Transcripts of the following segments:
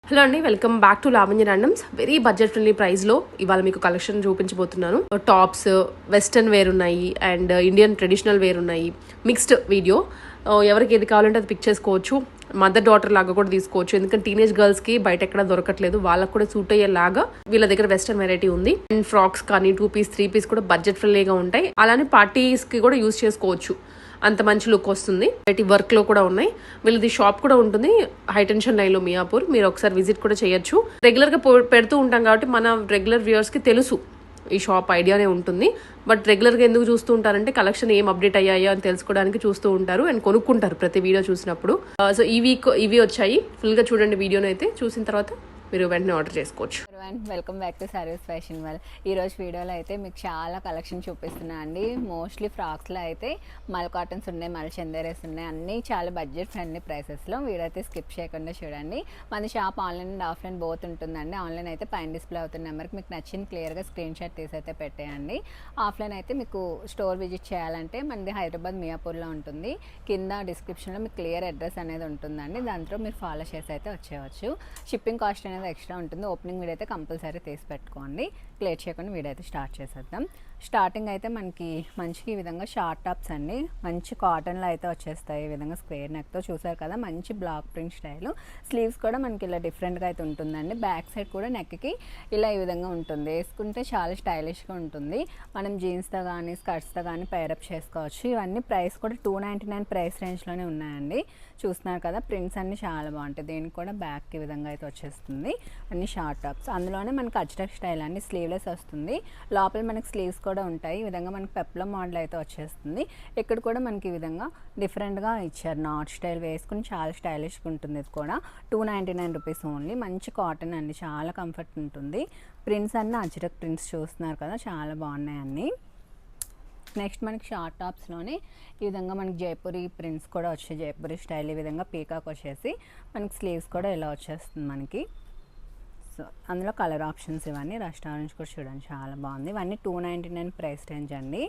Hello అండి, welcome back to Lavanya randoms. Very budget friendly ప్రైస్లో ఇవాళ మీకు కలెక్షన్ చూపించబోతున్నాను. టాప్స్, వెస్టర్న్ వేర్ ఉన్నాయి అండ్ ఇండియన్ ట్రెడిషనల్ వేర్ ఉన్నాయి. Mixed video. ఎవరికి ఏది కావాలంటే అది పిక్ చేసుకోవచ్చు. మదర్ డాటర్ లాగా కూడా తీసుకోవచ్చు, ఎందుకంటే టీనేజ్ గర్ల్స్కి బయట ఎక్కడ దొరకట్లేదు, వాళ్ళకు కూడా సూట్ అయ్యేలాగా వీళ్ళ దగ్గర వెస్టర్న్ వెరైటీ ఉంది. అండ్ ఫ్రాక్స్ కానీ 2 పీస్ 3 పీస్ కూడా బడ్జెట్ ఫ్రెండ్లీగా ఉంటాయి. అలానే పార్టీస్కి కూడా యూజ్ చేసుకోవచ్చు, అంత మంచి లుక్ వస్తుంది. వర్క్ లో కూడా ఉన్నాయి. వీళ్ళది షాప్ కూడా ఉంటుంది హైటెన్షన్ లైన్ లో మియాపూర్. మీరు ఒకసారి విజిట్ కూడా చేయొచ్చు. రెగ్యులర్ గా పెడుతూ ఉంటాం కాబట్టి మన రెగ్యులర్ వ్యూవర్స్ కి తెలుసు ఈ షాప్, ఐడియానే ఉంటుంది. బట్ రెగ్యులర్ గా ఎందుకు చూస్తూ ఉంటారంటే కలెక్షన్ ఏం అప్డేట్ అయ్యాయో అని తెలుసుకోవడానికి చూస్తూ ఉంటారు అండ్ కొనుక్కుంటారు ప్రతి వీడియో చూసినప్పుడు. సో ఈ వీక్ ఇవి వచ్చాయి. ఫుల్ గా చూడండి వీడియోని. అయితే చూసిన తర్వాత మీరు వెంటనే ఆర్డర్ చేసుకోవచ్చు. Welcome back to service fashion well. ఈరోజు వీడియోలో అయితే మీకు చాలా కలెక్షన్ చూపిస్తున్నా అండి. మోస్ట్లీ ఫ్రాక్స్లో అయితే మల్ కాటన్స్ ఉన్నాయి, మల్ చందేరేస్ ఉన్నాయి, అన్నీ చాలా బడ్జెట్ ఫ్రెండ్లీ ప్రైసెస్లో. వీడియో అయితే స్కిప్ చేయకుండా చూడండి. మన shop online and offline both ఉంటుందండి. ఆన్లైన్ అయితే పైన డిస్ప్లే అవుతున్న నెంబర్కి మీకు నచ్చిన క్లియర్గా స్క్రీన్ షాట్ తీసి అయితే పెట్టేయండి. ఆఫ్లైన్ అయితే మీకు స్టోర్ విజిట్ చేయాలంటే మనది హైదరాబాద్ మియాపూర్లో ఉంటుంది. కింద డిస్క్రిప్షన్లో మీకు క్లియర్ అడ్రస్ అనేది ఉంటుందండి. దాంట్లో మీరు ఫాలో చేసి అయితే వచ్చేయచ్చు. షిప్పింగ్ కాస్ట్ అనేది ఎక్స్ట్రా ఉంటుంది. ఓపెనింగ్ వీడియో అయితే కంపల్సరీ తీసి పెట్టుకోండి. లేట్ చేయకుండా వీడియో అయితే స్టార్ట్ చేసేద్దాం. స్టార్టింగ్ అయితే మనకి మంచిగా ఈ విధంగా షార్ట్ టాప్స్ అండి, మంచి కాటన్లో అయితే వచ్చేస్తాయి. ఈ విధంగా స్క్వేర్ నెక్తో చూసారు కదా, మంచి బ్లాక్ ప్రింట్ స్టైల్. స్లీవ్స్ కూడా మనకి ఇలా డిఫరెంట్గా అయితే ఉంటుందండి. బ్యాక్ సైడ్ కూడా నెక్కి ఇలా ఈ విధంగా ఉంటుంది. వేసుకుంటే చాలా స్టైలిష్గా ఉంటుంది. మనం జీన్స్తో కానీ స్కర్ట్స్తో కానీ పైరప్ చేసుకోవచ్చు. ఇవన్నీ ప్రైస్ కూడా 299 ప్రైస్ రేంజ్లోనే ఉన్నాయండి. చూస్తున్నారు కదా, ప్రింట్స్ అన్నీ చాలా బాగుంటాయి. దీనికి కూడా బ్యాక్ ఈ విధంగా అయితే వచ్చేస్తుంది. అన్ని షార్ట్ టాప్స్. అందులోనే మనకి అజ్రక్ స్టైల్ అండి, స్లీవ్లెస్ వస్తుంది. లోపల మనకి స్లీవ్స్ కూడా ఉంటాయి. ఈ విధంగా మనకి పెప్లం మోడల్ అయితే వచ్చేస్తుంది. ఇక్కడ కూడా మనకి ఈ విధంగా డిఫరెంట్గా ఇచ్చారు. నాట్ స్టైల్ వేసుకుని చాలా స్టైలిష్గా ఉంటుంది. ఇది కూడా 299 రూపీస్ ఓన్లీ. మంచి కాటన్ అండి, చాలా కంఫర్ట్ ఉంటుంది. ప్రింట్స్ అన్నీ అజ్రక్ ప్రింట్స్ చూస్తున్నారు కదా, చాలా బాగున్నాయి అన్నీ. నెక్స్ట్ మనకి షార్ట్ టాప్స్లోనే ఈ విధంగా మనకి జైపూరి ప్రింట్స్ కూడా వచ్చాయి. జైపూరి స్టైల్ ఈ విధంగా పీకాక్ వచ్చేసి మనకి స్లీవ్స్ కూడా ఇలా వచ్చేస్తుంది మనకి. సో అందులో కలర్ ఆప్షన్స్ ఇవన్నీ. రెస్టారెంట్స్ కూడా చూడండి, చాలా బాగుంది. ఇవన్నీ 299 ప్రైస్ రేంజ్ అండి.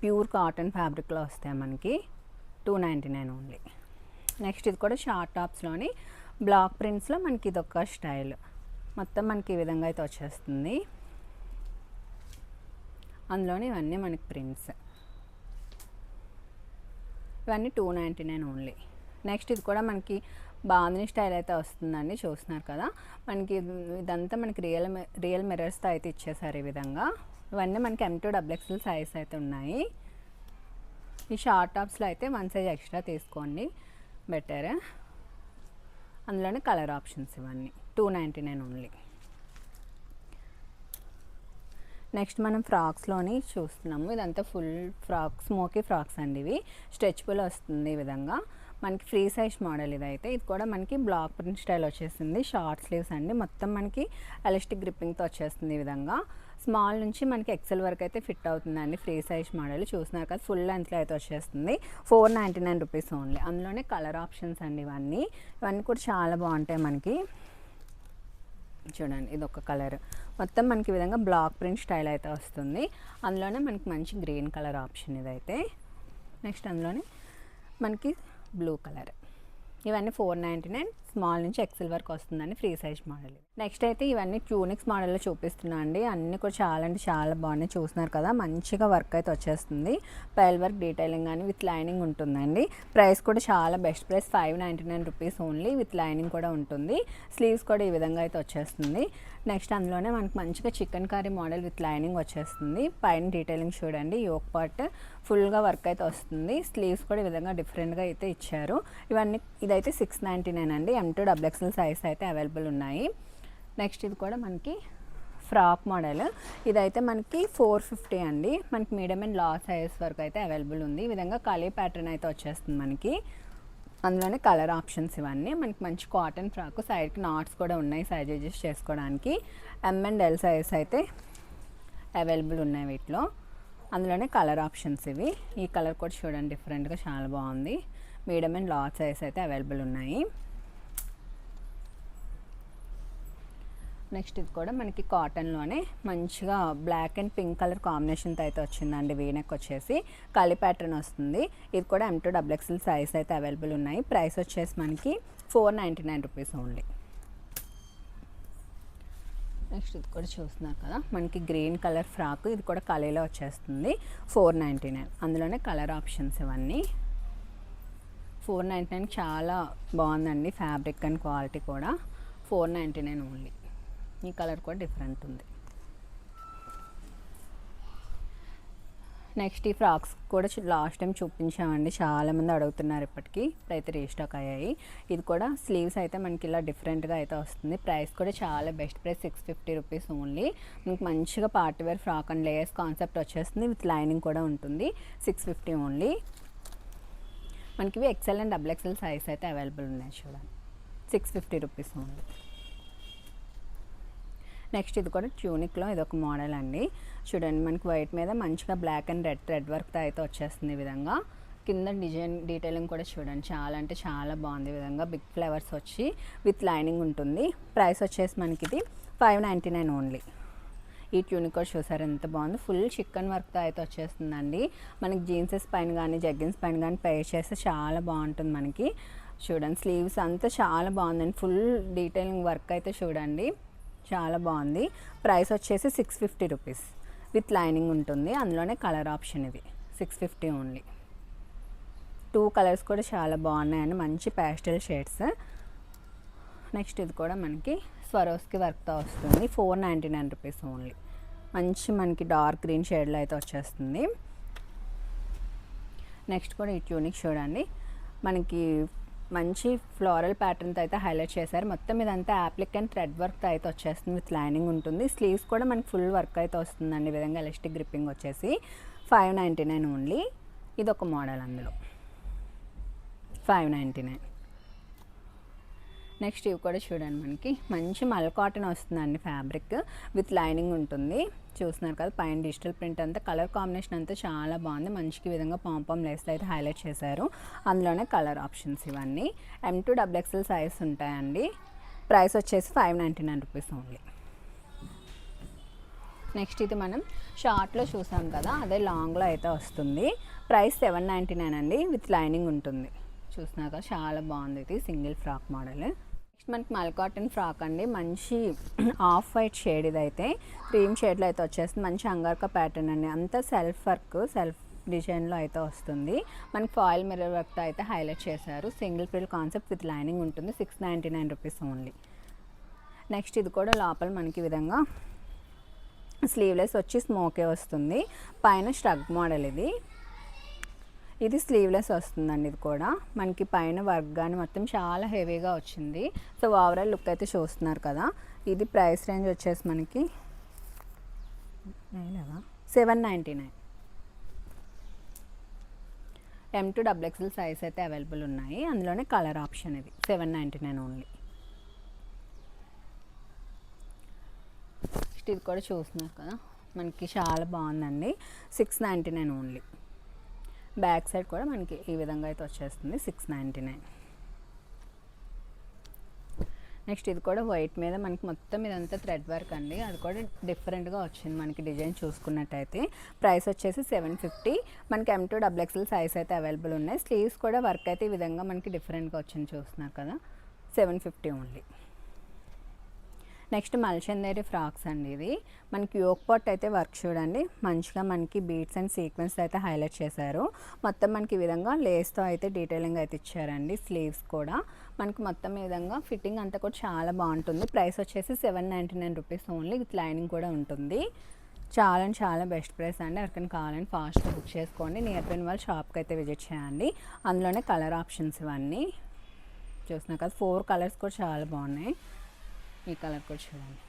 ప్యూర్ కాటన్ ఫ్యాబ్రిక్లో వస్తాయి మనకి. 299 ఓన్లీ. నెక్స్ట్ ఇది కూడా షార్ట్ టాప్స్లోని బ్లాక్ ప్రింట్స్లో మనకి ఇదొక స్టైల్. మొత్తం మనకి ఈ విధంగా అయితే వచ్చేస్తుంది. అందులోనే ఇవన్నీ మనకి ప్రింట్స్. ఇవన్నీ 299 ఓన్లీ. నెక్స్ట్ ఇది కూడా మనకి బాందిని స్టైల్ అయితే వస్తుందండి. చూస్తున్నారు కదా, మనకి ఇదంతా మనకి రియల్ మిర్రర్స్తో అయితే ఇచ్చేసారు ఈ విధంగా. ఇవన్నీ మనకి M2XXL సైజ్ అయితే ఉన్నాయి. ఈ షార్ట్ టాప్స్లో అయితే 1 సైజ్ ఎక్స్ట్రా తీసుకోండి, బెటర్. అందులోనే కలర్ ఆప్షన్స్ ఇవన్నీ 299 ఓన్లీ. నెక్స్ట్ మనం ఫ్రాక్స్లోని చూస్తున్నాము. ఇదంతా ఫుల్ ఫ్రాక్, స్మోకీ ఫ్రాక్స్ అండి. ఇవి స్ట్రెచబుల్ వస్తుంది ఈ విధంగా. మనకి ఫ్రీ సైజ్ మోడల్ ఇదైతే. ఇది కూడా మనకి బ్లాక్ ప్రింట్ స్టైల్ వచ్చేసింది. షార్ట్ స్లీవ్స్ అండి, మొత్తం మనకి ఎలాస్టిక్ గ్రిప్పింగ్తో వచ్చేస్తుంది ఈ విధంగా. స్మాల్ నుంచి మనకి ఎక్సెల్ వరకు అయితే ఫిట్ అవుతుందండి. ఫ్రీ సైజ్ మోడల్ చూస్తున్నారు కదా, ఫుల్ లెంత్లో అయితే వచ్చేస్తుంది. 499 రూపీస్ ఓన్లీ. అందులోనే కలర్ ఆప్షన్స్ అండి ఇవన్నీ. ఇవన్నీ కూడా చాలా బాగుంటాయి మనకి. చూడండి, ఇది ఒక కలర్. మొత్తం మనకి ఈ విధంగా బ్లాక్ ప్రింట్ స్టైల్ అయితే వస్తుంది. అందులోనే మనకి మంచి గ్రీన్ కలర్ ఆప్షన్ ఇదైతే. నెక్స్ట్ అందులోనే మనకి బ్లూ కలర్. ఇవన్నీ 499. స్మాల్ నుంచి ఎక్సెల్ వరకు వస్తుందండి, ఫ్రీ సైజ్ మోడల్. నెక్స్ట్ అయితే ఇవన్నీ ట్యూనిక్స్ మోడల్లో చూపిస్తున్నా అండి. అన్నీ కూడా చాలా అంటే చాలా బాగున్నాయి. చూస్తున్నారు కదా, మంచిగా వర్క్ అయితే వచ్చేస్తుంది. పైల్ వర్క్ డీటెయిలింగ్ కానీ విత్ లైనింగ్ ఉంటుందండి. ప్రైస్ కూడా చాలా best price, 599 rupees only. With lining కూడా ఉంటుంది. స్లీవ్స్ కూడా ఈ విధంగా అయితే వచ్చేస్తుంది. నెక్స్ట్ అందులోనే మనకి మంచిగా chicken curry model with lining వచ్చేస్తుంది. పైన డీటెయిలింగ్ చూడండి, యోక్ పార్ట్ ఫుల్గా వర్క్ అయితే వస్తుంది. స్లీవ్స్ కూడా ఈ విధంగా డిఫరెంట్గా అయితే ఇచ్చారు. ఇవన్నీ ఇదైతే 699 అండి. M2XXL సైజ్ అయితే అవైలబుల్ ఉన్నాయి. నెక్స్ట్ ఇది కూడా మనకి ఫ్రాక్ మోడల్. ఇదైతే మనకి 450 అండి. మనకి మీడియం అండ్ లార్జ్ సైజ్ వరకు అయితే అవైలబుల్ ఉంది. ఈ విధంగా కలీ ప్యాటర్న్ అయితే వచ్చేస్తుంది మనకి. అందులోనే కలర్ ఆప్షన్స్ ఇవన్నీ. మనకి మంచి కాటన్ ఫ్రాక్, సైడ్కి నాట్స్ కూడా ఉన్నాయి సైజ్ అడ్జస్ట్ చేసుకోవడానికి. M&L సైజ్ అయితే అవైలబుల్ ఉన్నాయి వీటిలో. అందులోనే కలర్ ఆప్షన్స్ ఇవి. ఈ కలర్ కూడా చూడండి, డిఫరెంట్గా చాలా బాగుంది. మీడియం అండ్ లార్జ్ సైజ్ అయితే అవైలబుల్ ఉన్నాయి. నెక్స్ట్ ఇది కూడా మనకి కాటన్లోనే మంచిగా బ్లాక్ అండ్ పింక్ కలర్ కాంబినేషన్తో అయితే వచ్చిందండి. వీనెక్ వచ్చేసి కలి ప్యాటర్న్ వస్తుంది. ఇది కూడా M2XXL సైజ్ అయితే అవైలబుల్ ఉన్నాయి. ప్రైస్ వచ్చేసి మనకి 499 రూపీస్ ఓన్లీ. నెక్స్ట్ ఇది కూడా చూస్తున్నారు కదా, మనకి గ్రీన్ కలర్ ఫ్రాక్, ఇది కూడా కలీలో వచ్చేస్తుంది. 499. అందులోనే కలర్ ఆప్షన్స్ ఇవన్నీ. 499 చాలా బాగుందండి ఫ్యాబ్రిక్ అండ్ క్వాలిటీ కూడా. 499 ఓన్లీ. ఈ కలర్ కూడా డిఫరెంట్ ఉంది. నెక్స్ట్ ఈ ఫ్రాక్స్ కూడా లాస్ట్ టైం చూపించామండి, చాలామంది అడుగుతున్నారు, ఇప్పటికీ అయితే రీస్టాక్ అయ్యాయి. ఇది కూడా స్లీవ్స్ అయితే మనకి ఇలా డిఫరెంట్గా అయితే వస్తుంది. ప్రైస్ కూడా చాలా బెస్ట్ ప్రైస్, 650 రూపీస్ ఓన్లీ. మనకి మంచిగా party wear frock and layers concept వచ్చేస్తుంది, విత్ లైనింగ్ కూడా ఉంటుంది. 650 ఓన్లీ. మనకి ఇవి ఎక్సెల్ అండ్ XXL సైజ్ అయితే అవైలబుల్ ఉన్నాయి చూడండి. 650 రూపీస్ ఓన్లీ. నెక్స్ట్ ఇది కూడా ట్యూనిక్లో ఇది ఒక మోడల్ అండి. చూడండి, మనకి వైట్ మీద మంచిగా బ్లాక్ అండ్ రెడ్ థ్రెడ్ వర్క్తో అయితే వచ్చేస్తుంది. ఈ విధంగా కింద డిజైన్ డీటెయిలింగ్ కూడా చూడండి, చాలా అంటే చాలా బాగుంది. ఈ విధంగా బిగ్ ఫ్లవర్స్ వచ్చి విత్ లైనింగ్ ఉంటుంది. ప్రైస్ వచ్చేసి మనకి ఇది 599 ఓన్లీ. ఈ ట్యూనిక్ కూడా చూసారు ఎంత బాగుంది, ఫుల్ చికెన్ వర్క్తో అయితే వచ్చేస్తుందండి. మనకి జీన్సెస్ పైన కానీ జగ్గిన్స్ పైన కానీ పేర్ చేస్తే చాలా బాగుంటుంది మనకి. చూడండి, స్లీవ్స్ అంతా చాలా బాగుందండి, ఫుల్ డీటెయిలింగ్ వర్క్ అయితే చూడండి, చాలా బాగుంది. ప్రైస్ వచ్చేసి 650 రూపీస్ విత్ లైనింగ్ ఉంటుంది. అందులోనే కలర్ ఆప్షన్ ఇది 650 ఓన్లీ. 2 కలర్స్ కూడా చాలా బాగున్నాయండి, మంచి ప్యాస్టల్ షేడ్స్. నెక్స్ట్ ఇది కూడా మనకి స్వరోస్కి వర్క్తో వస్తుంది. 499 రూపీస్ ఓన్లీ. మంచి మనకి డార్క్ గ్రీన్ షేడ్లో అయితే వచ్చేస్తుంది. నెక్స్ట్ కూడా ఈ ట్యూనిక్ చూడండి, మనకి మంచి ఫ్లోరల్ ప్యాటర్న్తో అయితే హైలైట్ చేశారు. మొత్తం ఇదంతా యాప్లిక్ అండ్ థ్రెడ్ వర్క్తో అయితే వచ్చేస్తుంది, విత్ లైనింగ్ ఉంటుంది. స్లీవ్స్ కూడా మనకి ఫుల్ వర్క్ అయితే వస్తుందండి. ఈ విధంగా ఎలాస్టిక్ గ్రిప్పింగ్ వచ్చేసి 599 ఓన్లీ. ఇది ఒక మోడల్, అందులో 599. నెక్స్ట్ ఇవి కూడా చూడండి, మనకి మంచి మల్ కాటన్ వస్తుందండి ఫ్యాబ్రిక్, విత్ లైనింగ్ ఉంటుంది. చూస్తున్నారు కదా, పైన డిజిటల్ ప్రింట్ అంతా, కలర్ కాంబినేషన్ అంతా చాలా బాగుంది. మంచికి విధంగా పాంపాం లేస్తో అయితే హైలైట్ చేశారు. అందులోనే కలర్ ఆప్షన్స్ ఇవన్నీ. M to XXL సైజ్ ఉంటాయండి. ప్రైస్ వచ్చేసి 599 రూపీస్ ఓన్లీ. నెక్స్ట్ ఇది మనం షార్ట్లో చూసాం కదా, అదే లాంగ్లో అయితే వస్తుంది. ప్రైస్ 799 అండి, విత్ లైనింగ్ ఉంటుంది. చూస్తున్నారు కదా, చాలా బాగుంది. ఇది సింగిల్ ఫ్రాక్ మోడల్. నెక్స్ట్ మనకి మల్ కాటన్ ఫ్రాక్ అండి, మంచి ఆఫ్ వైట్ షేడ్, ఇదైతే క్రీమ్ షేడ్లో అయితే వచ్చేస్తుంది. మంచి అంగార్కా ప్యాటర్న్ అండి, అంతా సెల్ఫ్ వర్క్, సెల్ఫ్ డిజైన్లో అయితే వస్తుంది. మనకి ఫాయిల్ మిర్రర్ వర్క్తో అయితే హైలైట్ చేశారు. Single Pril concept with lining ఉంటుంది. 699 రూపీస్ ఓన్లీ. నెక్స్ట్ ఇది కూడా లోపల మనకి విధంగా స్లీవ్లెస్ వచ్చి స్మోకే వస్తుంది. పైన స్ట్రగ్ మోడల్ ఇది. ఇది స్లీవ్లెస్ వస్తుందండి. ఇది కూడా మనకి పైన వర్క్ కానీ మొత్తం చాలా హెవీగా వచ్చింది. సో ఓవరాల్ లుక్ అయితే చూస్తున్నారు కదా. ఇది ప్రైస్ రేంజ్ వచ్చేసి మనకి 799. M to XXL సైజ్ అయితే అవైలబుల్ ఉన్నాయి. అందులోనే కలర్ ఆప్షన్ ఇది 799 ఓన్లీ. ఇది కూడా చూస్తున్నారు కదా, మనకి చాలా బాగుందండి. 699 ఓన్లీ. బ్యాక్ సైడ్ కూడా మనకి ఈ విధంగా అయితే వచ్చేస్తుంది. 699. నెక్స్ట్ ఇది కూడా వైట్ మీద మనకి మొత్తం ఇదంతా థ్రెడ్ వర్క్ అండి, అది కూడా డిఫరెంట్గా వచ్చింది మనకి డిజైన్ చూసుకున్నట్టయితే. ప్రైస్ వచ్చేసి 750. మనకి M to XXL సైజ్ అయితే అవైలబుల్ ఉన్నాయి. స్లీవ్స్ కూడా వర్క్ అయితే ఈ విధంగా మనకి డిఫరెంట్గా వచ్చింది, చూస్తున్నారు కదా. 750 ఓన్లీ. నెక్స్ట్ మల్చందేరి ఫ్రాక్స్ అండి. ఇది మనకి యోక్ పాట్ అయితే వర్క్ చూడండి, మంచిగా మనకి బీడ్స్ అండ్ సీక్వెన్స్ అయితే హైలైట్ చేశారు. మొత్తం మనకి ఈ విధంగా లేస్తో అయితే డీటెయిలింగ్ అయితే ఇచ్చారండి. స్లీవ్స్ కూడా మనకి మొత్తం ఈ విధంగా ఫిట్టింగ్ అంతా కూడా చాలా బాగుంటుంది. ప్రైస్ వచ్చేసి 799 రూపీస్ ఓన్లీ, విత్ లైనింగ్ కూడా ఉంటుంది. చాలా అంటే చాలా బెస్ట్ ప్రైస్ అండి. ఎవరికైనా కావాలని ఫాస్ట్గా బుక్ చేసుకోండి. నియర్ బై వాళ్ళ షాప్కి అయితే విజిట్ చేయండి. అందులోనే కలర్ ఆప్షన్స్ ఇవన్నీ చూస్తున్నా కదా. 4 కలర్స్ కూడా చాలా బాగున్నాయి. ఈ కలర్ కూడా చూడండి.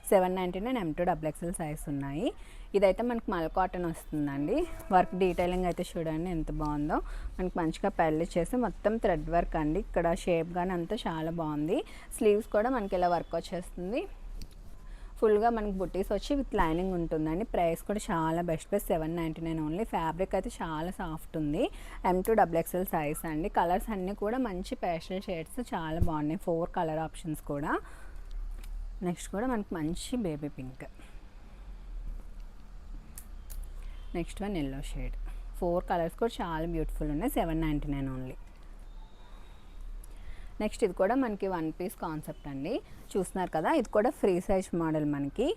799 M to XXL సైజ్ ఉన్నాయి. ఇదైతే మనకి మల్ కాటన్ వస్తుందండి. వర్క్ డీటెయిలింగ్ అయితే చూడండి ఎంత బాగుందో. మనకి మంచిగా పెళ్లి చేసి మొత్తం థ్రెడ్ వర్క్ అండి. ఇక్కడ షేప్ కానీ అంతా చాలా బాగుంది. స్లీవ్స్ కూడా మనకి ఇలా వర్క్ వచ్చేస్తుంది. ఫుల్గా మనకి బుట్టీస్ వచ్చి విత్ లైనింగ్ ఉంటుందండి. ప్రైస్ కూడా చాలా బెస్ట్ ప్రైస్, 799 ఓన్లీ. ఫ్యాబ్రిక్ అయితే చాలా సాఫ్ట్ ఉంది. M to XXL సైజ్ అండి. కలర్స్ అన్నీ కూడా మంచి పేస్టల్ షేడ్స్ చాలా బాగున్నాయి. 4 కలర్ ఆప్షన్స్ కూడా. నెక్స్ట్ కూడా మనకి మంచి baby pink. Next one yellow shade. 4 colours కూడా చాలా బ్యూటిఫుల్ ఉన్నాయి. 799 ఓన్లీ. నెక్స్ట్ ఇది కూడా మనకి 1 పీస్ కాన్సెప్ట్ అండి. చూస్తున్నారు కదా, ఇది కూడా ఫ్రీ సైజ్ మోడల్, మనకి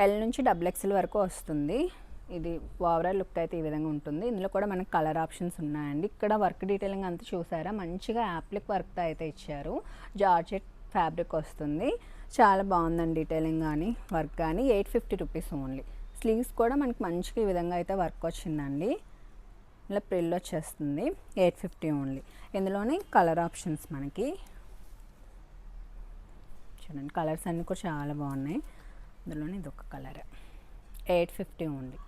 ఎల్ నుంచి XXL వరకు వస్తుంది. ఇది ఓవరాల్ లుక్ అయితే ఈ విధంగా ఉంటుంది. ఇందులో కూడా మనకి కలర్ ఆప్షన్స్ ఉన్నాయండి. ఇక్కడ వర్క్ డీటెయిలింగ్ అంతా చూసారా, మంచిగా యాప్లిక్ వర్క్తో అయితే ఇచ్చారు. జార్జెట్ ఫ్యాబ్రిక్ వస్తుంది, చాలా బాగుందండి డీటెయిలింగ్ కానీ వర్క్ కానీ. 850 రూపీస్ ఓన్లీ. స్లీవ్స్ కూడా మనకి మంచిగా ఈ విధంగా అయితే వర్క్ వచ్చిందండి. ఇలా ప్రిల్ వచ్చేస్తుంది. 850 ఓన్లీ. ఇందులోనే కలర్ ఆప్షన్స్ మనకి చూడండి, కలర్స్ అన్నీ కూడా చాలా బాగున్నాయి. ఇందులోనే ఇది ఒక కలర్. 850 ఓన్లీ.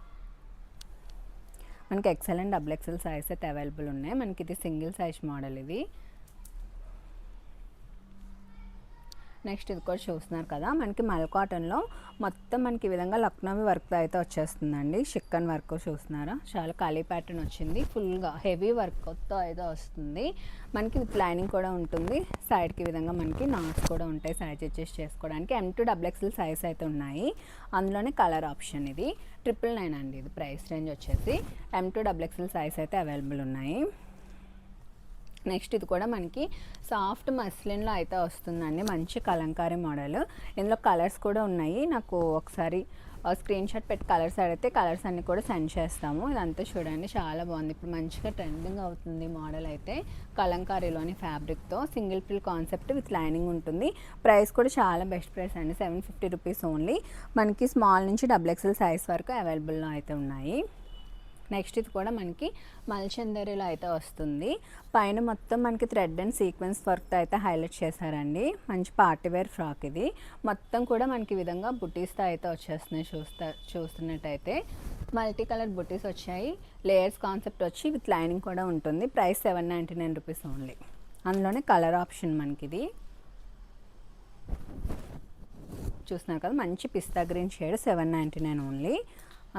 మనకి XL అండ్ XXL సైజ్ అయితే అవైలబుల్ ఉన్నాయి. మనకి ఇది సింగిల్ సైజ్ మోడల్ ఇది. నెక్స్ట్ ఇది కూడా చూస్తున్నారు కదా, మనకి మల్ కాటన్లో మొత్తం మనకి ఈ విధంగా లక్నోవి వర్క్ అయితే వచ్చేస్తుందండి. షిక్కన్ వర్క్ చూస్తున్నారా, చాలా ఖాళీ ప్యాటర్న్ వచ్చింది. ఫుల్గా హెవీ వర్క్తో అయితే వస్తుంది. మనకి విత్ లైనింగ్ కూడా ఉంటుంది. సైడ్కి ఈ విధంగా మనకి నాట్స్ కూడా ఉంటాయి సైజ్ అడ్జస్ట్ చేసుకోవడానికి. M2 XXL సైజ్ అయితే ఉన్నాయి. అందులోనే కలర్ ఆప్షన్ ఇది 999 అండి. ఇది ప్రైస్ రేంజ్ వచ్చేసి M2 XXL సైజ్ అయితే అవైలబుల్ ఉన్నాయి. నెక్స్ట్ ఇది కూడా మనకి సాఫ్ట్ మస్లిన్లో అయితే వస్తుందండి. మంచి కలంకారీ మోడల్. ఇందులో కలర్స్ కూడా ఉన్నాయి. నాకు ఒకసారి స్క్రీన్ షాట్ పెట్టి కలర్స్ అడిగితే కలర్స్ అన్నీ కూడా సెండ్ చేస్తాము. ఇదంతా చూడండి, చాలా బాగుంది. ఇప్పుడు మంచిగా ట్రెండింగ్ అవుతుంది మోడల్ అయితే. కలంకారీలోని ఫ్యాబ్రిక్తో సింగిల్ పిల్ కాన్సెప్ట్ విత్ లైనింగ్ ఉంటుంది. ప్రైస్ కూడా చాలా బెస్ట్ ప్రైస్ అండి, 750 రూపీస్ ఓన్లీ. మనకి స్మాల్ నుంచి XXL సైజ్ వరకు అవైలబుల్లో అయితే ఉన్నాయి. నెక్స్ట్ ఇది కూడా మనకి మల్చందరిలో అయితే వస్తుంది. పైన మొత్తం మనకి థ్రెడ్ అండ్ సీక్వెన్స్ వర్క్తో అయితే హైలైట్ చేశారండి. మంచి పార్టీవేర్ ఫ్రాక్ ఇది. మొత్తం కూడా మనకి ఈ విధంగా బుటీస్తో అయితే వచ్చేస్తున్నాయి. చూస్తున్నట్టయితే మల్టీ కలర్ బుటీస్ వచ్చాయి. లేయర్స్ కాన్సెప్ట్ వచ్చి విత్ లైనింగ్ కూడా ఉంటుంది. Price 799 rupees only. అందులోనే కలర్ ఆప్షన్ మనకి ఇది చూస్తున్నారు కదా, మంచి పిస్తా గ్రీన్ షేడ్, 799 ఓన్లీ.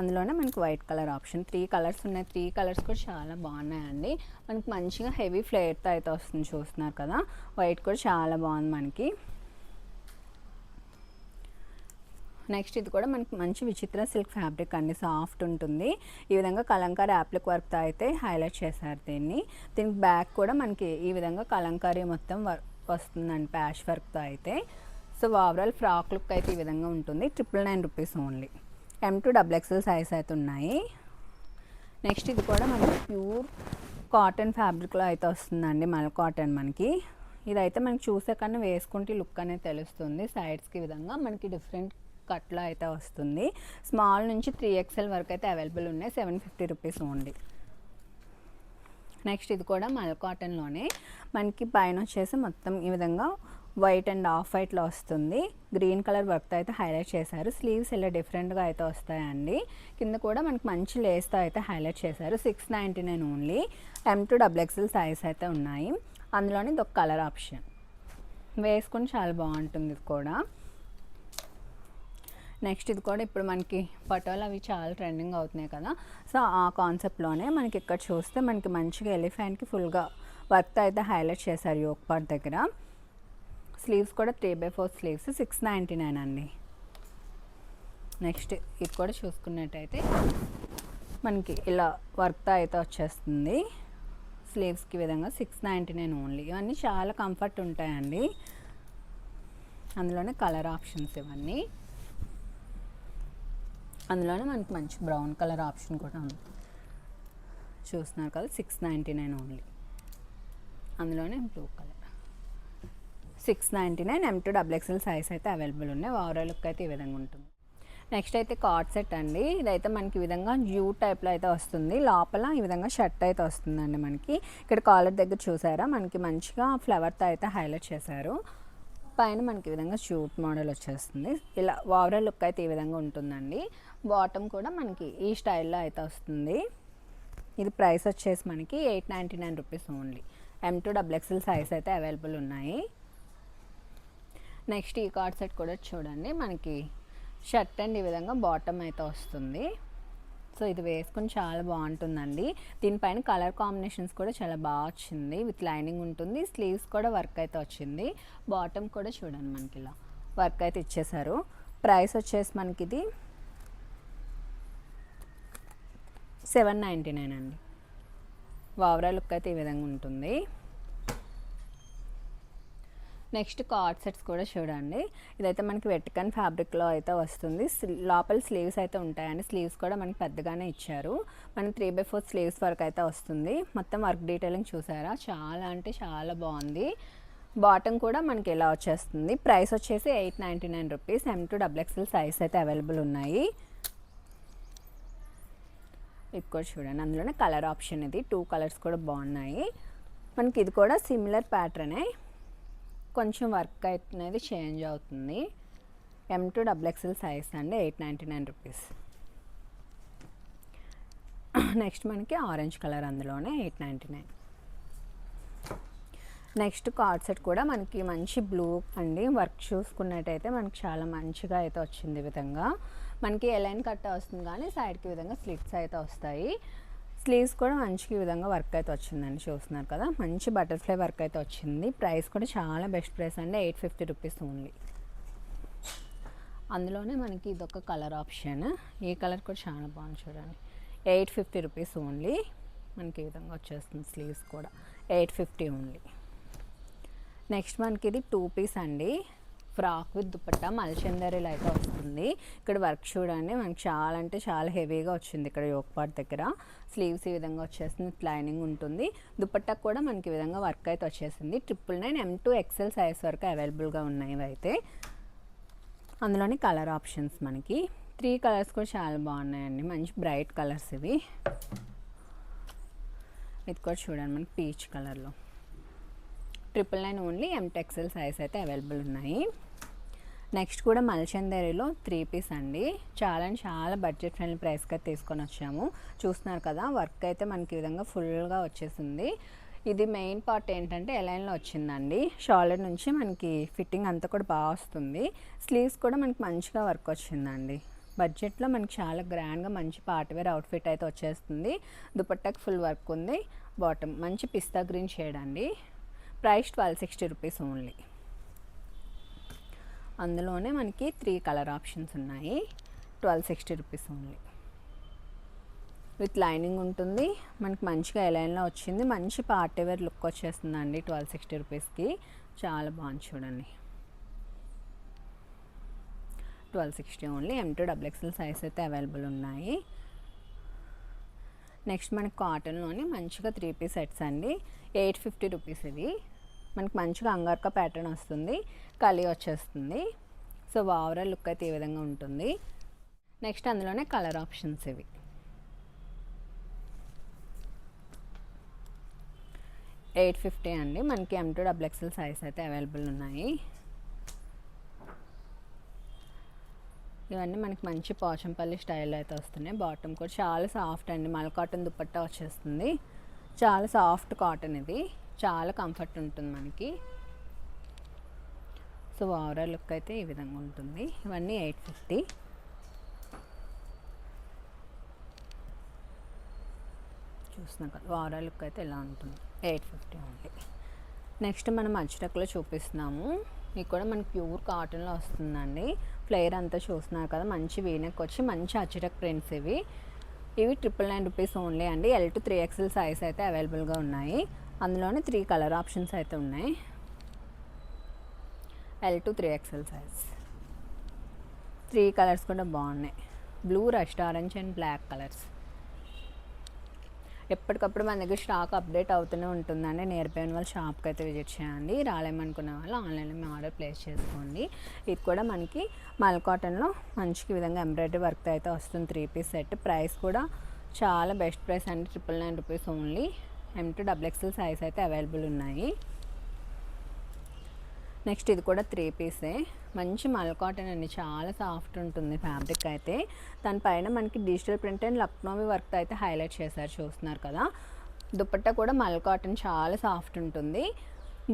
అందులోనే మనకి వైట్ కలర్ ఆప్షన్. 3 కలర్స్ ఉన్నాయి. 3 కలర్స్ కూడా చాలా బాగున్నాయండి. మనకి మంచిగా హెవీ ఫ్లేర్తో అయితే వస్తుంది. చూస్తున్నారు కదా, వైట్ కూడా చాలా బాగుంది మనకి. నెక్స్ట్ ఇది కూడా మనకి మంచి విచిత్ర సిల్క్ ఫ్యాబ్రిక్ అండి, సాఫ్ట్ ఉంటుంది. ఈ విధంగా కలంకారీ యాప్లిక్ వర్క్తో అయితే హైలైట్ చేశారు దీన్ని. దీనికి బ్యాక్ కూడా మనకి ఈ విధంగా కలంకారీ మొత్తం వస్తుందండి, ప్యాచ్ వర్క్తో అయితే. సో ఓవరాల్ ఫ్రాక్ లుక్ అయితే ఈ విధంగా ఉంటుంది. 999 rupees only. M2 XXL size అయితే ఉన్నాయి. నెక్స్ట్ ఇది కూడా మనకి ప్యూర్ కాటన్ ఫ్యాబ్రిక్లో అయితే వస్తుందండి, మల్ కాటన్. మనకి ఇదైతే మనకి చూసే కన్నా వేసుకుంటే లుక్ అనేది తెలుస్తుంది. సైడ్స్కి ఈ విధంగా మనకి డిఫరెంట్ కట్లో అయితే వస్తుంది. స్మాల్ నుంచి 3XL వరకు అయితే అవైలబుల్ ఉన్నాయి. 750 రూపీస్ ఓన్లీ. నెక్స్ట్ ఇది కూడా మల్ కాటన్లోనే మనకి పైన వచ్చేసి మొత్తం ఈ విధంగా వైట్ అండ్ ఆఫ్ వైట్లో వస్తుంది. గ్రీన్ కలర్ వర్క్తో అయితే హైలైట్ చేశారు. స్లీవ్స్ ఇలా డిఫరెంట్గా అయితే వస్తాయండి. కింద కూడా మనకి మంచి లేస్తో అయితే హైలైట్ చేశారు. 699 ఓన్లీ. M2 XXL సైజ్ అయితే ఉన్నాయి. అందులోని ఇది ఒక కలర్ ఆప్షన్. వేసుకొని చాలా బాగుంటుంది ఇది కూడా. నెక్స్ట్ ఇది కూడా ఇప్పుడు మనకి పటోలు అవి చాలా ట్రెండింగ్ అవుతున్నాయి కదా, సో ఆ కాన్సెప్ట్లోనే మనకి ఇక్కడ చూస్తే మనకి మంచిగా ఎలిఫెంట్కి ఫుల్గా వర్క్తో అయితే హైలైట్ చేశారు యోక్ పార్ట్ దగ్గర. స్లీవ్స్ కూడా 3/4 స్లీవ్స్, 699 అండి. నెక్స్ట్ ఇది కూడా చూసుకున్నట్టయితే మనకి ఇలా వర్క్తో అయితే వచ్చేస్తుంది. స్లీవ్స్కి విధంగా 699 ఓన్లీ. ఇవన్నీ చాలా కంఫర్ట్ ఉంటాయండి. అందులోనే కలర్ ఆప్షన్స్ ఇవన్నీ. అందులోనే మనకి మంచి బ్రౌన్ కలర్ ఆప్షన్ కూడా ఉంది. చూస్తున్నారు కదా, 699 ఓన్లీ. అందులోనే blue colour 699. M2 XXL size అయితే అవైలబుల్ ఉన్నాయి. ఓవరాల్ లుక్ అయితే ఈ విధంగా ఉంటుంది. నెక్స్ట్ అయితే కార్డ్ సెట్ అండి. ఇదైతే మనకి ఈ విధంగా యూ టైప్లో అయితే వస్తుంది. లోపల ఈ విధంగా షర్ట్ అయితే వస్తుందండి మనకి. ఇక్కడ కాలర్ దగ్గర చూసారా, మనకి మంచిగా ఫ్లవర్తో అయితే హైలైట్ చేశారు. పైన మనకి ఈ విధంగా షూట్ మోడల్ వచ్చేస్తుంది. ఇలా ఓవరాల్ లుక్ అయితే ఈ విధంగా ఉంటుందండి. బాటమ్ కూడా మనకి ఈ స్టైల్లో అయితే వస్తుంది. ఇది ప్రైస్ వచ్చేసి మనకి 899 rupees only. M2 XXL size అయితే అవైలబుల్ ఉన్నాయి. నెక్స్ట్ ఈ కార్డ్ సెట్ కూడా చూడండి, మనకి షర్ట్ అండ్ ఈ విధంగా బాటమ్ అయితే వస్తుంది. సో ఇది వేసుకొని చాలా బాగుంటుందండి. దీనిపైన కలర్ కాంబినేషన్స్ కూడా చాలా బాగా వచ్చింది. విత్ లైనింగ్ ఉంటుంది. స్లీవ్స్ కూడా వర్క్ అయితే వచ్చింది. బాటమ్ కూడా చూడండి మనకి ఇలా వర్క్ అయితే ఇచ్చేసారు. ప్రైస్ వచ్చేసి మనకి ఇది 799 అండి. ఓవరాల్ లుక్ అయితే ఈ విధంగా ఉంటుంది. నెక్స్ట్ కార్డ్ సెట్స్ కూడా చూడండి. ఇదైతే మనకి వెటికన్ ఫ్యాబ్రిక్లో అయితే వస్తుంది. లోపల స్లీవ్స్ అయితే ఉంటాయండి. స్లీవ్స్ కూడా మనకి పెద్దగానే ఇచ్చారు. మనకి 3/4 స్లీవ్స్ వరకు అయితే వస్తుంది. మొత్తం వర్క్ డీటెయిలింగ్ చూసారా, చాలా అంటే చాలా బాగుంది. బాటమ్ కూడా మనకి ఇలా వచ్చేస్తుంది. ప్రైస్ వచ్చేసి 899 రూపీస్. M2XXL సైజ్ అయితే అవైలబుల్ ఉన్నాయి. ఇది కూడా చూడండి, అందులోనే కలర్ ఆప్షన్ ఇది. 2 కలర్స్ కూడా బాగున్నాయి. మనకి ఇది కూడా సిమిలర్ ప్యాటర్నే, కొంచెం వర్క్ అనేది చేంజ్ అవుతుంది. M2XXL సైజ్ అండి, 899 రూపీస్. నెక్స్ట్ మనకి ఆరెంజ్ కలర్, అందులోనే 899. నెక్స్ట్ కార్డ్ సెట్ కూడా మనకి మంచి బ్లూ అండి. వర్క్ చూసుకున్నట్టయితే మనకి చాలా మంచిగా అయితే వచ్చింది. ఈ విధంగా మనకి ఎలైన్ కట్ వస్తుంది, కానీ సైడ్కి విధంగా స్లిట్స్ అయితే వస్తాయి. స్లీవ్స్ కూడా మంచిగా ఈ విధంగా వర్క్ అయితే వచ్చిందండి, చూస్తున్నారు కదా. మంచి బటర్ఫ్లై వర్క్ అయితే వచ్చింది. ప్రైస్ కూడా చాలా బెస్ట్ ప్రైస్ అండి, 850 రూపీస్ ఓన్లీ. అందులోనే మనకి ఇదొక కలర్ ఆప్షన్. ఈ కలర్ కూడా చాలా బాగుంది చూడండి. 850 రూపీస్ ఓన్లీ. మనకి ఈ విధంగా వచ్చేస్తుంది. స్లీవ్స్ కూడా 850 ఓన్లీ. నెక్స్ట్ మనకి ఇది 2 పీస్ అండి. ఫ్రాక్ విత్ దుపట్టా మల్చందరీలో అయితే వస్తుంది. ఇక్కడ వర్క్ చూడండి, మనకి చాలా అంటే చాలా హెవీగా వచ్చింది. ఇక్కడ యోక్ పార్ట్ దగ్గర స్లీవ్స్ ఈ విధంగా వచ్చేస్తుంది, లైనింగ్ ఉంటుంది. దుపట్టా కూడా మనకి ఈ విధంగా వర్క్ అయితే వచ్చేసింది. 999 M2XL సైజ్ వరకు అవైలబుల్గా ఉన్నాయి అయితే. అందులోని కలర్ ఆప్షన్స్ మనకి 3 కలర్స్ కూడా చాలా బాగున్నాయండి, మంచి బ్రైట్ కలర్స్ ఇవి. ఇది కూడా చూడండి, మనకి పీచ్ కలర్లో 999 ఓన్లీ. M2XL సైజ్ అయితే అవైలబుల్ ఉన్నాయి. నెక్స్ట్ కూడా మల్చందరీలో 3 పీస్ అండి. చాలా అంటే చాలా బడ్జెట్ ఫ్రెండ్లీ ప్రైస్కి అయితే తీసుకొని వచ్చాము. చూస్తున్నారు కదా, వర్క్ అయితే మనకి ఈ విధంగా ఫుల్గా వచ్చేసింది. ఇది మెయిన్ పార్ట్ ఏంటంటే ఎలైన్లో వచ్చిందండి. షోల్డర్ నుంచి మనకి ఫిట్టింగ్ అంతా కూడా బాగా వస్తుంది. స్లీవ్స్ కూడా మనకి మంచిగా వర్క్ వచ్చిందండి. బడ్జెట్లో మనకి చాలా గ్రాండ్గా మంచి పార్టీవేర్ అవుట్ఫిట్ అయితే వచ్చేస్తుంది. దుపట్టాకి ఫుల్ వర్క్ ఉంది. బాటమ్ మంచి పిస్తా గ్రీన్ షేడ్ అండి. Price 1260 rupees only. అందులోనే మనకి 3 కలర్ ఆప్షన్స్ ఉన్నాయి. 1260 రూపీస్ ఓన్లీ. విత్ లైనింగ్ ఉంటుంది. మనకి మంచిగా ఎలైన్లో వచ్చింది. మంచి పార్టీవేర్ లుక్ వచ్చేస్తుందండి 1260 రూపీస్కి. చాలా బాగుంది చూడండి. 1260 ఓన్లీ. M2XXL సైజ్ అయితే అవైలబుల్ ఉన్నాయి. నెక్స్ట్ మనకి కాటన్లోని మంచిగా 3 పీస్ సెట్స్ అండి. 850 రూపీస్ ఇవి. మనకి మంచిగా అంగార్కా ప్యాటర్న్ వస్తుంది, కలీ వచ్చేస్తుంది. సో ఓవరాల్ లుక్ అయితే ఈ విధంగా ఉంటుంది. నెక్స్ట్ అందులోనే కలర్ ఆప్షన్స్ ఇవి. $850 అండి. మనకి M2XXL సైజ్ అయితే అవైలబుల్ ఉన్నాయి. ఇవన్నీ మనకి మంచి పోచంపల్లి స్టైల్లో అయితే వస్తున్నాయి. బాటమ్ కూడా చాలా సాఫ్ట్ అండి, మల్ కాటన్ దుపట్టా వచ్చేస్తుంది. చాలా సాఫ్ట్ కాటన్ ఇది, చాలా కంఫర్ట్ ఉంటుంది మనకి. సో ఓవరాల్ లుక్ అయితే ఈ విధంగా ఉంటుంది. ఇవన్నీ 850. చూస్తున్నాం కదా, ఓవరాల్ లుక్ అయితే ఇలా ఉంటుంది. 850 ఓన్లీ. నెక్స్ట్ మనం అజ్రక్లో చూపిస్తున్నాము. ఇది కూడా మనకి ప్యూర్ కాటన్లో వస్తుందండి. ఫ్లేయర్ అంతా చూస్తున్నారు కదా, మంచి వీనెక్ వచ్చి మంచి అజ్రక్ ప్రింట్స్ ఇవి. ఇవి 999 రూపీస్ ఓన్లీ అండి. L to 3XL సైజ్ అయితే అవైలబుల్గా ఉన్నాయి. అందులోనే 3 కలర్ ఆప్షన్స్ అయితే ఉన్నాయి. L to 3XL size. 3 colours కూడా బాగున్నాయి. Blue, rust orange and black colours. ఎప్పటికప్పుడు మన దగ్గర స్టాక్ అప్డేట్ అవుతూనే ఉంటుందండి. నియర్ బై ఉన్న వాళ్ళు షాప్కి అయితే విజిట్ చేయండి. రాలేమనుకునే వాళ్ళు ఆన్లైన్లో మీ ఆర్డర్ ప్లేస్ చేసుకోండి. ఇది కూడా మనకి మల్ కాటన్లో మంచి విధంగా ఎంబ్రాయిడరీ వర్క్ అయితే వస్తుంది. 3 పీస్ సెట్. ప్రైస్ కూడా చాలా బెస్ట్ ప్రైస్ అండి, 999 రూపీస్ ఓన్లీ. M2XXL సైజ్ అయితే అవైలబుల్ ఉన్నాయి. నెక్స్ట్ ఇది కూడా 3 పీసే. మంచి మల్ కాటన్ అండి, చాలా సాఫ్ట్ ఉంటుంది ఫ్యాబ్రిక్ అయితే. దానిపైన మనకి digital print and Lucknowi work అయితే హైలైట్ చేశారు, చూస్తున్నారు కదా. దుపట్టా కూడా మల్ కాటన్ చాలా సాఫ్ట్ ఉంటుంది.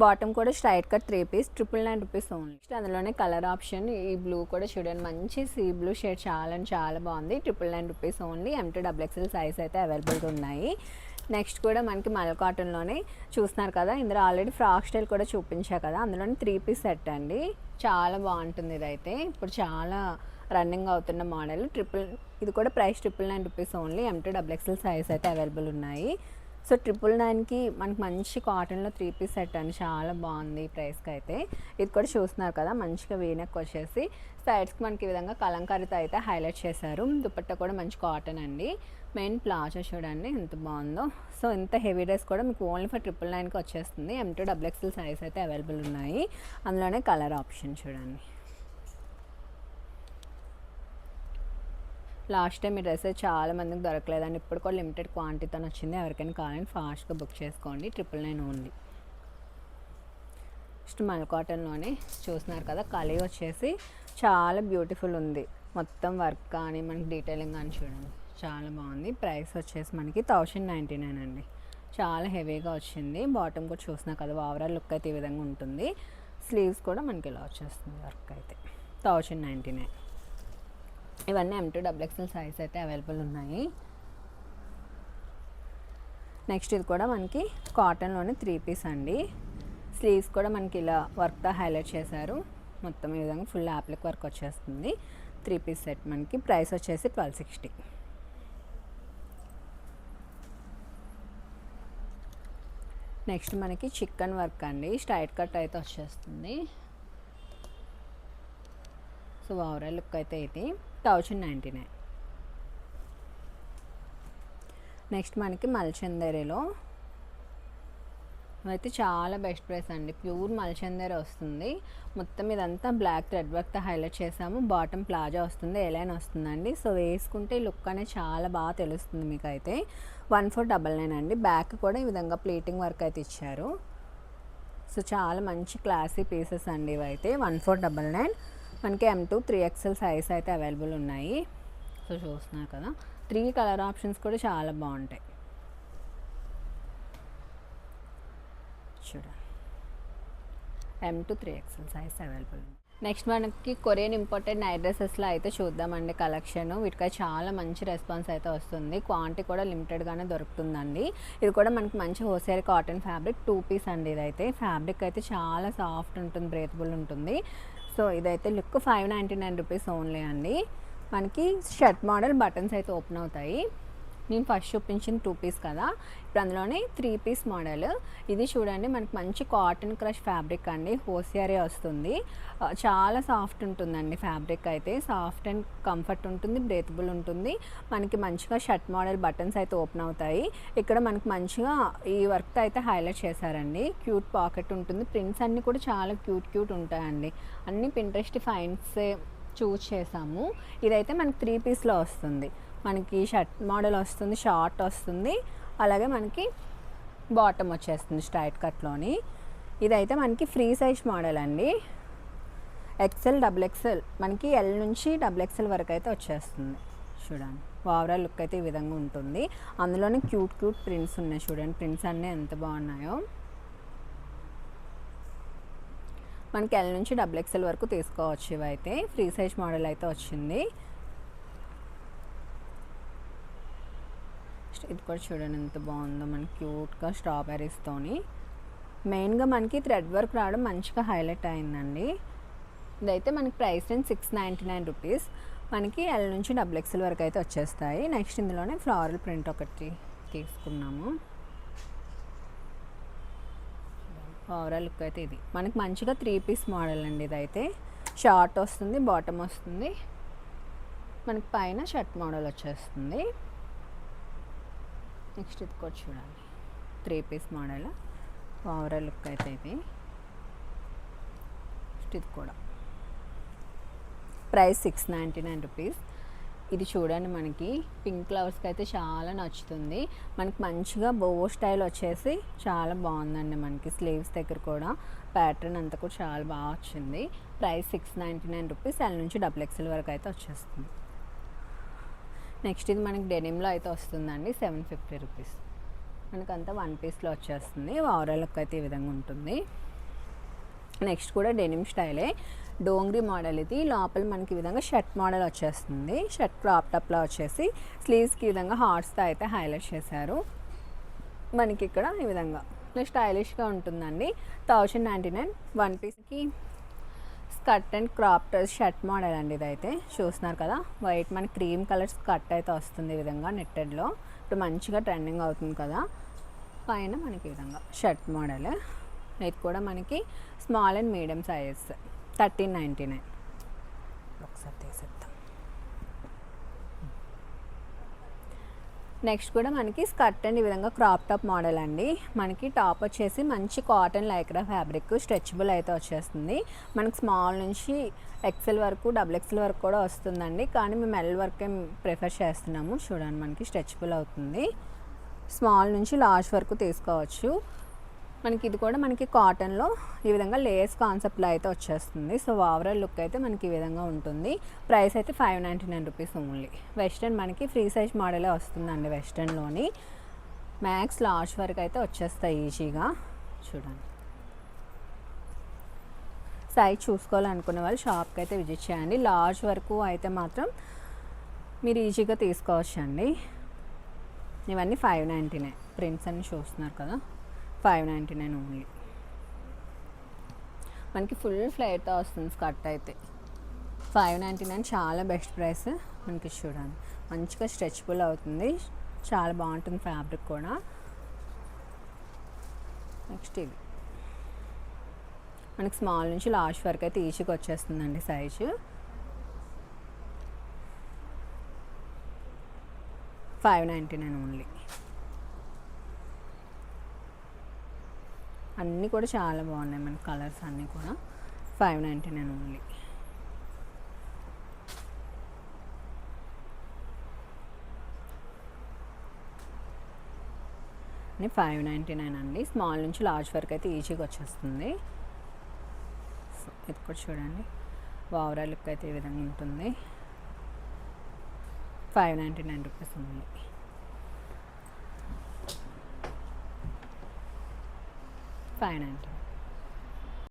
బాటమ్ కూడా straight cut 3 piece, 999 rupees only. అందులోనే కలర్ ఆప్షన్ ఈ బ్లూ కూడా చూడండి, మంచి సీ బ్లూ షేడ్, చాలా అంటే చాలా బాగుంది. 999 రూపీస్ ఓన్లీ. M2XXL సైజ్ అయితే అవైలబుల్గా ఉన్నాయి. నెక్స్ట్ కూడా మనకి మల్ కాటన్లోనే చూస్తున్నారు కదా, ఇందులో ఆల్రెడీ ఫ్రాక్ స్టైల్ కూడా చూపించా కదా, అందులోనే 3 పీస్ సెట్ అండి. చాలా బాగుంటుంది ఇదైతే. ఇప్పుడు చాలా రన్నింగ్ అవుతున్న మోడల్. ఇది కూడా price 999 rupees only. M2XXL size అయితే అవైలబుల్ ఉన్నాయి. సో 999కి మనకి మంచి కాటన్లో 3 పీస్ సెట్ అండి, చాలా బాగుంది ఈ ప్రైస్కి అయితే. ఇది కూడా చూస్తున్నారు కదా, మంచిగా వీనెక్ వచ్చేసి సైడ్స్కి మనకి ఈ విధంగా కలంకారీతో అయితే హైలైట్ చేశారు. దుపట్టా కూడా మంచి కాటన్ అండి. మెయిన్ ప్లాజో చూడండి ఎంత బాగుందో. సో ఇంత హెవీ డ్రెస్ కూడా మీకు ఓన్లీ ఫర్ 999కి వచ్చేస్తుంది. M2 XXL సైజ్ అయితే అవైలబుల్ ఉన్నాయి. అందులోనే కలర్ ఆప్షన్ చూడండి. లాస్ట్ టైం ఈ డ్రెస్ చాలా మందికి దొరకలేదండి, ఇప్పుడు కూడా లిమిటెడ్ క్వాంటిటీతో వచ్చింది. ఎవరికైనా కావాలని ఫాస్ట్గా బుక్ చేసుకోండి. 999 ఓన్లీ. నెక్స్ట్ మల్ కాటన్లోనే చూస్తున్నారు కదా, కలీ వచ్చేసి చాలా బ్యూటిఫుల్ ఉంది. మొత్తం వర్క్ కానీ మనకి డీటెయిలింగ్ కానీ చూడండి చాలా బాగుంది. ప్రైస్ వచ్చేసి మనకి 1099 అండి. చాలా హెవీగా వచ్చింది. బాటమ్ కూడా చూస్తున్నారు కదా, ఓవరాల్ లుక్ అయితే ఈ విధంగా ఉంటుంది. స్లీవ్స్ కూడా మనకి ఇలా వచ్చేస్తుంది వర్క్ అయితే. 1099. ఇవన్నీ M2 XXL సైజ్ అయితే అవైలబుల్ ఉన్నాయి. నెక్స్ట్ ఇది కూడా మనకి కాటన్లోనే 3 పీస్ అండి. స్లీవ్స్ కూడా మనకి ఇలా వర్క్తో హైలైట్ చేశారు. మొత్తం ఈ విధంగా ఫుల్ యాప్లిక్ వర్క్ వచ్చేస్తుంది. 3 పీస్ సెట్ మనకి ప్రైస్ వచ్చేసి 1260. నెక్స్ట్ మనకి చికెన్ వర్క్ అండి, స్ట్రైట్ కట్ అయితే వచ్చేస్తుంది. సో ఓవరాల్ లుక్ అయితే ఇది 1099. నెక్స్ట్ మనకి మల్చందరిలో అయితే చాలా బెస్ట్ ప్రైస్ అండి. ప్యూర్ మల్చందరి వస్తుంది. మొత్తం ఇదంతా బ్లాక్ థ్రెడ్ వర్క్తో హైలైట్ చేసాము. బాటమ్ ప్లాజా వస్తుంది, ఎలైన్ వస్తుందండి. సో వేసుకుంటే లుక్ అనేది చాలా బాగా తెలుస్తుంది మీకు అయితే. 1499 అండి. బ్యాక్ కూడా ఈ విధంగా ప్లీటింగ్ వర్క్ అయితే ఇచ్చారు. సో చాలా మంచి క్లాసీ పీసెస్ అండి ఇవైతే. 1499. మనకి M2 3XL సైజ్ అయితే అవైలబుల్ ఉన్నాయి. సో చూస్తున్నారు కదా, 3 కలర్ ఆప్షన్స్ కూడా చాలా బాగుంటాయి చూడండి. M2 3XL size available. Next మనకి కొరియన్ ఇంపోర్టెడ్ నైట్ డ్రెస్సెస్లో అయితే చూద్దామండి కలెక్షన్. వీటికి చాలా మంచి రెస్పాన్స్ అయితే వస్తుంది. క్వాంటిటీ కూడా లిమిటెడ్గానే దొరుకుతుందండి. ఇది కూడా మనకి మంచి హోసేర్ కాటన్ ఫ్యాబ్రిక్ 2 పీస్ అండి. ఇదైతే ఫ్యాబ్రిక్ అయితే చాలా సాఫ్ట్ ఉంటుంది, బ్రేతబుల్ ఉంటుంది. సో ఇదైతే లుక్ 599 రూపీస్ ఓన్లీ అండి. మనకి షర్ట్ మోడల్ బటన్స్ అయితే ఓపెన్ అవుతాయి. నేను ఫస్ట్ చూపించింది 2 పీస్ కదా, ఇప్పుడు అందులోనే 3 పీస్ మోడల్. ఇది చూడండి మనకి మంచి కాటన్ క్రష్ ఫ్యాబ్రిక్ అండి, హోసియారే వస్తుంది. చాలా సాఫ్ట్ ఉంటుందండి ఫ్యాబ్రిక్ అయితే. సాఫ్ట్ అండ్ కంఫర్ట్ ఉంటుంది, బ్రేతబుల్ ఉంటుంది. మనకి మంచిగా షర్ట్ మోడల్ బటన్స్ అయితే ఓపెన్ అవుతాయి. ఇక్కడ మనకి మంచిగా ఈ వర్క్ అయితే హైలైట్ చేశారండి. క్యూట్ పాకెట్ ఉంటుంది. ప్రింట్స్ అన్నీ కూడా చాలా క్యూట్ ఉంటాయండి. అన్ని పింట్రెస్ట్ ఫైన్స్ చూస్ చేసాము. ఇదైతే మనకి 3 పీస్లో వస్తుంది. మనకి షర్ట్ మోడల్ వస్తుంది, షార్ట్ వస్తుంది, అలాగే మనకి బాటమ్ వచ్చేస్తుంది స్ట్రైట్ కట్లోని. ఇదైతే మనకి ఫ్రీ సైజ్ మోడల్ అండి. XL XXL మనకి L నుంచి XXL వరకు అయితే వచ్చేస్తుంది చూడండి. ఓవరాల్ లుక్ అయితే ఈ విధంగా ఉంటుంది. అందులోనే క్యూట్ ప్రింట్స్ ఉన్నాయి చూడండి. ప్రింట్స్ అన్నీ ఎంత బాగున్నాయో. మనకి L నుంచి XXL వరకు తీసుకోవచ్చు. ఇవైతే ఫ్రీ సైజ్ మోడల్ అయితే వచ్చింది. ఇది కూడా చూడండి ఎంత బాగుందో, మనకి క్యూట్గా స్ట్రాబెర్రీస్తోని. మెయిన్గా మనకి థ్రెడ్ వర్క్ రావడం మంచిగా హైలైట్ అయిందండి. ఇదైతే మనకి ప్రైస్ రేంజ్ 699 రూపీస్. మనకి L నుంచి XXL వరకు అయితే వచ్చేస్తాయి. నెక్స్ట్ ఇందులోనే ఫ్లోరల్ ప్రింట్ ఒకటి తీసుకున్నాము. ఓవరాల్ లుక్ అయితే ఇది మనకి మంచిగా 3 పీస్ మోడల్ అండి. ఇదైతే షార్ట్ వస్తుంది, బాటమ్ వస్తుంది, మనకి పైన షర్ట్ మోడల్ వచ్చేస్తుంది. నెక్స్ట్ ఇది కూడా చూడండి 3 పీస్ మోడల్. ఓవరాల్ లుక్ అయితే ఇది. నెక్స్ట్ ఇది కూడా ప్రైస్ 699 రూపీస్. ఇది చూడండి మనకి పింక్ ఫ్లవర్స్కి అయితే చాలా నచ్చుతుంది. మనకి మంచిగా బో స్టైల్ వచ్చేసి చాలా బాగుందండి. మనకి స్లీవ్స్ దగ్గర కూడా ప్యాటర్న్ అంతా కూడా చాలా బాగా వచ్చింది. Price 699 rupees. L నుంచి XXL వరకు అయితే వచ్చేస్తుంది. నెక్స్ట్ ఇది మనకి డెనిమ్లో అయితే వస్తుందండి, 750 రూపీస్. మనకంతా 1 పీస్లో వచ్చేస్తుంది. ఓవరాల్ లుక్ అయితే ఈ విధంగా ఉంటుంది. నెక్స్ట్ కూడా డెనిమ్ స్టైలే, డోంగ్రీ మోడల్. ఇది లోపల మనకి ఈ విధంగా షర్ట్ మోడల్ వచ్చేస్తుంది. షర్ట్ క్రాప్ టాప్లో వచ్చేసి స్లీవ్స్కి ఈ విధంగా హార్ట్స్తో అయితే హైలైట్ చేశారు. మనకి ఇక్కడ ఈ విధంగా స్టైలిష్గా ఉంటుందండి. 1099. 1 పీస్కి skirt and crop shirt model అండి. ఇదైతే చూస్తున్నారు కదా, వైట్ మనకి క్రీమ్ కలర్ స్కర్ట్ అయితే వస్తుంది ఈ విధంగా నెట్టెడ్లో. ఇప్పుడు మంచిగా ట్రెండింగ్ అవుతుంది కదా. పైన మనకి ఈ విధంగా షర్ట్ మోడల్. ఇది కూడా మనకి స్మాల్ అండ్ మీడియం సైజ్ 1399. ఒకసారి తీసేద్దాం. నెక్స్ట్ కూడా మనకి స్కర్ట్ అండ్ ఈ విధంగా క్రాప్ టాప్ మోడల్ అండి. మనకి టాప్ వచ్చేసి మంచి కాటన్ లైక్రా ఫ్యాబ్రిక్ స్ట్రెచబుల్ అయితే వచ్చేస్తుంది. మనకి స్మాల్ నుంచి ఎక్సెల్ వరకు XXL వరకు కూడా వస్తుందండి. కానీ మేము ఎల్ వరకే ప్రిఫర్ చేస్తున్నాము. చూడండి మనకి స్ట్రెచబుల్ అవుతుంది. స్మాల్ నుంచి లార్జ్ వరకు తీసుకోవచ్చు. మనకి ఇది కూడా మనకి కాటన్లో ఈ విధంగా లేస్ కాన్సెప్ట్లో అయితే వచ్చేస్తుంది. సో ఓవరాల్ లుక్ అయితే మనకి ఈ విధంగా ఉంటుంది. ప్రైస్ అయితే 599 రూపీస్ ఓన్లీ. వెస్ట్రన్ మనకి ఫ్రీ సైజ్ మోడలే వస్తుందండి. వెస్ట్రన్లోని మ్యాక్స్ లార్జ్ వరకు అయితే వచ్చేస్తాయి ఈజీగా. చూడండి, సైజ్ చూసుకోవాలనుకునే వాళ్ళు షాప్కి అయితే విజిట్ చేయండి. లార్జ్ వరకు అయితే మాత్రం మీరు ఈజీగా తీసుకోవచ్చండి. ఇవన్నీ 599. ప్రింట్స్ అన్ని చూస్తున్నారు కదా, 599 ఓన్లీ. మనకి ఫుల్ ఫ్లేర్తో వస్తుంది స్కర్ట్ అయితే. 599 చాలా బెస్ట్ ప్రైస్. మనకి చూడండి మంచిగా స్ట్రెచబుల్ అవుతుంది, చాలా బాగుంటుంది ఫ్యాబ్రిక్ కూడా. నెక్స్ట్ ఇది మనకి స్మాల్ నుంచి లార్జ్ వరకు అయితే ఈజీగా వచ్చేస్తుందండి సైజు. 599 ఓన్లీ. అన్నీ కూడా చాలా బాగున్నాయి మన కలర్స్ అన్నీ కూడా. 599 ఓన్లీ. 599 అండి. స్మాల్ నుంచి లార్జ్ వరకు అయితే ఈజీగా వచ్చేస్తుంది. ఇది కూడా చూడండి, ఓవరాల్ లుక్ అయితే ఈ విధంగా ఉంటుంది. 599 రూపీస్ ఓన్లీ. 599.